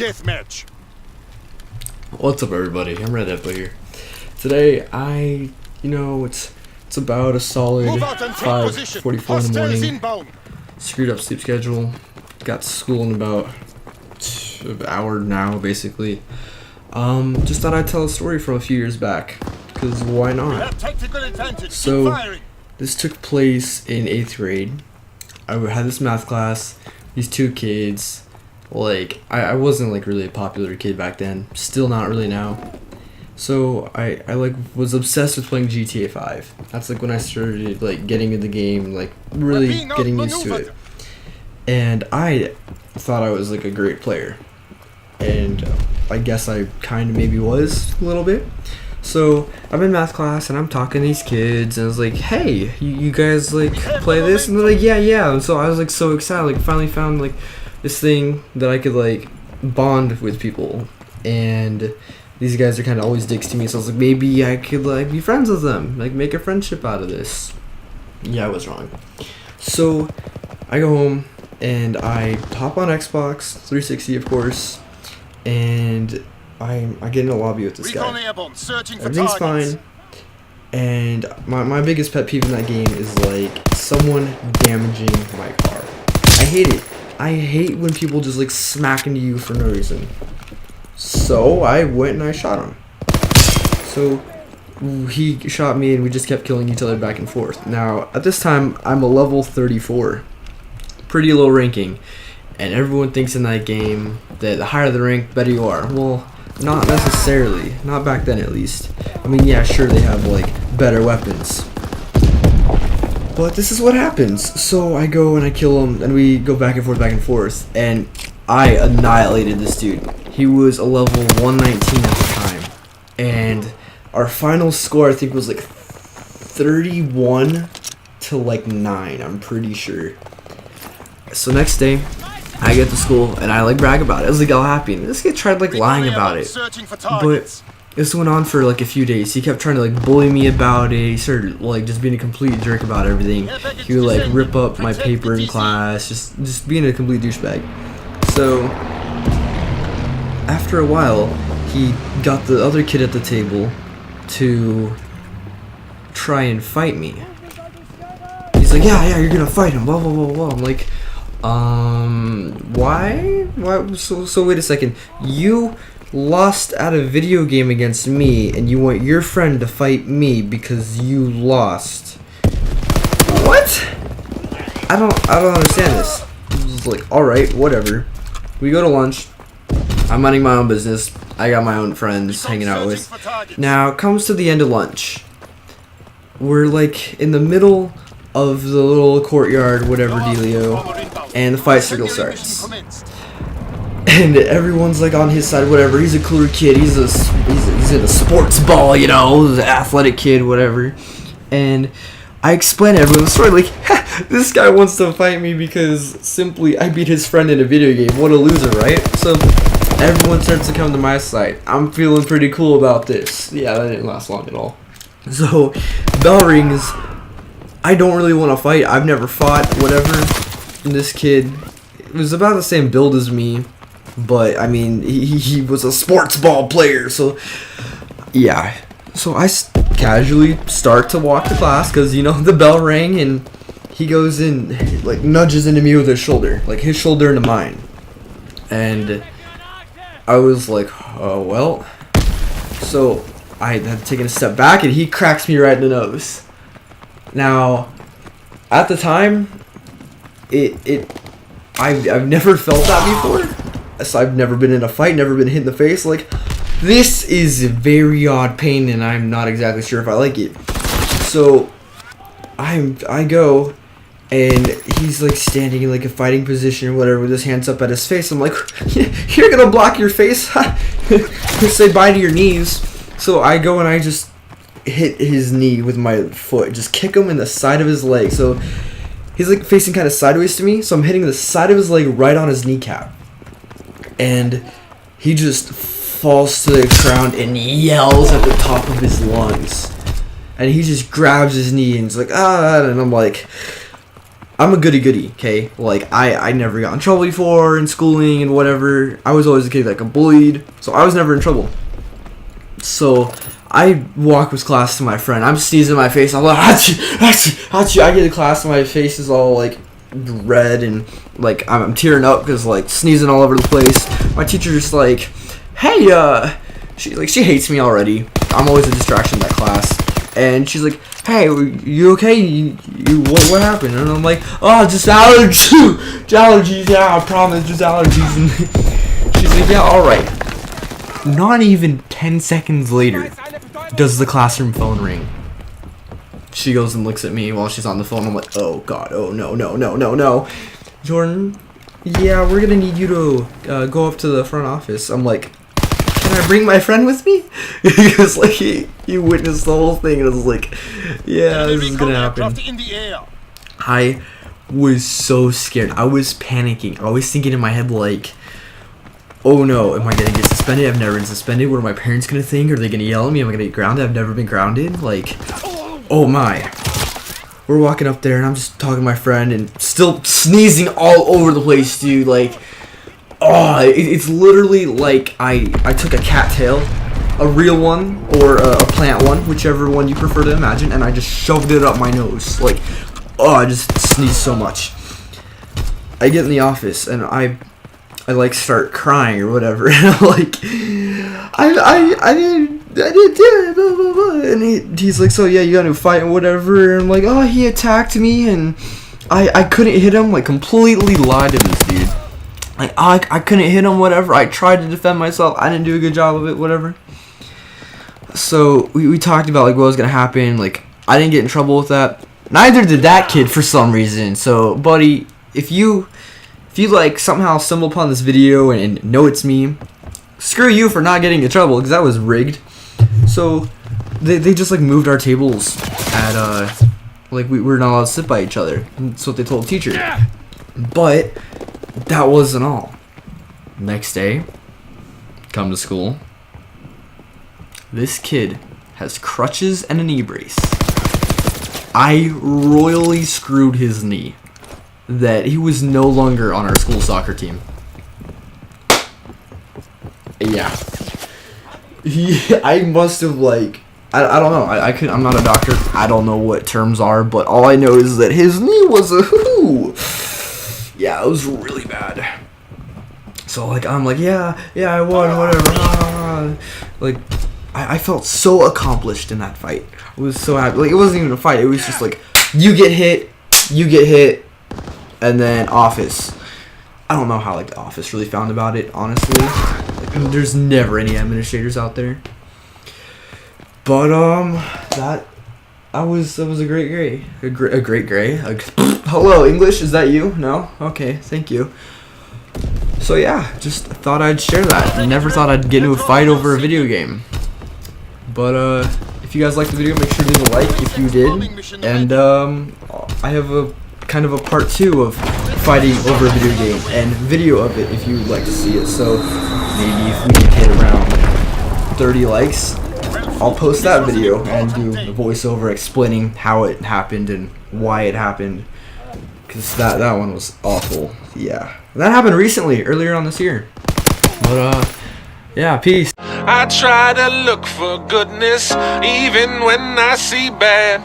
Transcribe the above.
Deathmatch. What's up, everybody? HammerHeadHippo here. Today, it's about a solid 5:44 in the morning. Inbound. Screwed up sleep schedule. Got to school in about an hour now, basically. Just thought I'd tell a story from a few years back, because why not? So, this took place in 8th grade. I had this math class. These two kids. Like, I wasn't like really a popular kid back then, still not really now. So I like was obsessed with playing GTA 5. That's like when I started like getting into the game, like really getting used to it. And I thought I was like a great player, and I guess I kind of maybe was a little bit. So I'm in math class and I'm talking to these kids and I was like, hey, you guys like play this? And they're like, yeah. And so I was like so excited, like finally found like this thing that I could like bond with people, and these guys are kind of always dicks to me, so I was like, maybe I could like be friends with them, like make a friendship out of this. Yeah, I was wrong. So I go home and I hop on Xbox 360, of course, and I get in a lobby with this guy. Everything's fine, and my biggest pet peeve in that game is like someone damaging my car. I hate it. I hate when people just like smack into you for no reason. So I went and I shot him. So he shot me and we just kept killing each other back and forth. Now at this time I'm a level 34. Pretty low ranking. And everyone thinks in that game that the higher the rank, better you are. Well, not necessarily. Not back then at least. I mean, yeah, sure they have like better weapons. But this is what happens. So I go and I kill him, and we go back and forth, and I annihilated this dude. He was a level 119 at the time, and our final score I think was like 31 to like 9. I'm pretty sure. So next day, I get to school and I like brag about it. I was like all happy. And this kid tried like lying about it, but this went on for like a few days. He kept trying to like bully me about it. He started like just being a complete jerk about everything. He would like rip up my paper in class, just being a complete douchebag. So after a while, he got the other kid at the table to try and fight me. He's like, yeah, you're gonna fight him, blah blah blah blah. I'm like, why? So wait a second. You lost at a video game against me, and you want your friend to fight me because you lost. What? I don't understand this. It's like, all right, whatever. We go to lunch. I'm minding my own business. I got my own friends hanging out with. Now it comes to the end of lunch. We're like in the middle of the little courtyard, whatever dealio, and the fight circle starts. And everyone's like on his side, whatever. He's a cooler kid. He's in a sports ball, you know, he's an athletic kid, whatever. And I explain to everyone the story, like, this guy wants to fight me because simply I beat his friend in a video game. What a loser, right? So everyone starts to come to my side. I'm feeling pretty cool about this. Yeah, that didn't last long at all. So bell rings. I don't really want to fight. I've never fought, whatever. And this kid was about the same build as me. But, I mean, he was a sports ball player, so, yeah. So I casually start to walk to class, because, you know, the bell rang, and he goes in, like, nudges into me with his shoulder. Like, his shoulder into mine. And I was like, oh, well. So I had taken a step back, and he cracks me right in the nose. Now, at the time, I've never felt that before. So I've never been in a fight, never been hit in the face. Like, this is very odd pain, and I'm not exactly sure if I like it. So I go, and he's like standing in like a fighting position or whatever with his hands up at his face. I'm like, you're gonna block your face? Say bye to your knees. So I go and I just hit his knee with my foot, just kick him in the side of his leg. So he's like facing kind of sideways to me, so I'm hitting the side of his leg right on his kneecap. And he just falls to the ground and yells at the top of his lungs. And he just grabs his knee and is like, ah, and I'm like, I'm a goody-goody, okay? Like, I never got in trouble before in schooling and whatever. I was always a kid that got bullied, so I was never in trouble. So, I walk with class to my friend. I'm sneezing in my face. I'm like, achoo, achoo, achoo. I get to class and my face is all, like, red and, like, I'm tearing up because, like, sneezing all over the place. My teacher just like, hey, she hates me already. I'm always a distraction in that class. And she's like, hey, you okay? You what happened? And I'm like, oh, just allergies. Yeah, I promise, just allergies. And she's like, yeah, all right. Not even 10 seconds later, does the classroom phone ring. She goes and looks at me while she's on the phone. I'm like, oh god, oh no. Jordan, yeah, we're gonna need you to go up to the front office. I'm like, can I bring my friend with me? Because like he witnessed the whole thing and I was like, yeah, this is gonna happen. I was so scared. I was panicking. I was thinking in my head like, oh no, am I gonna get suspended? I've never been suspended. What are my parents gonna think? Are they gonna yell at me? Am I gonna get grounded? I've never been grounded. Like, oh my. We're walking up there and I'm just talking to my friend and still sneezing all over the place, dude. Like, oh, it's literally like I took a cattail, a real one or a plant one, whichever one you prefer to imagine, and I just shoved it up my nose. Like, oh, I just sneezed so much. I get in the office and I like start crying or whatever, and I'm like, I didn't do it, blah, blah, blah. And he's like, so yeah, you got to fight and whatever. And I'm like, oh, he attacked me and I couldn't hit him. Like, completely lied to this dude. Like, I couldn't hit him, whatever. I tried to defend myself. I didn't do a good job of it, whatever. So we talked about like what was gonna happen. Like, I didn't get in trouble with that. Neither did that kid for some reason. So, buddy, if you like somehow stumble upon this video and know it's me, screw you for not getting in trouble because that was rigged. So they just like moved our tables at like we were not allowed to sit by each other. That's what they told the teacher. But that wasn't all. Next day, come to school. This kid has crutches and a knee brace. I royally screwed his knee that he was no longer on our school soccer team. Yeah. I must have like I don't know. I'm not a doctor. I don't know what terms are, but all I know is that his knee was a hoo. Yeah, it was really bad. So like I'm like, yeah, I won, whatever. Like I felt so accomplished in that fight. I was so happy. Like, it wasn't even a fight. It was just like, you get hit, and then office. I don't know how like the office really found about it, honestly. Like, there's never any administrators out there. But that was a great gray. A great gray. Hello, English, is that you? No? Okay, thank you. So yeah, just thought I'd share that. I never thought I'd get into a fight over a video game. But if you guys liked the video, make sure to leave a like if you did. And I have a kind of a part 2 of fighting over a video game and video of it if you'd like to see it. So maybe if we can hit around 30 likes, I'll post that video and do a voiceover explaining how it happened and why it happened. Because that one was awful. Yeah. That happened recently, earlier on this year. But yeah, peace. I try to look for goodness even when I see bad.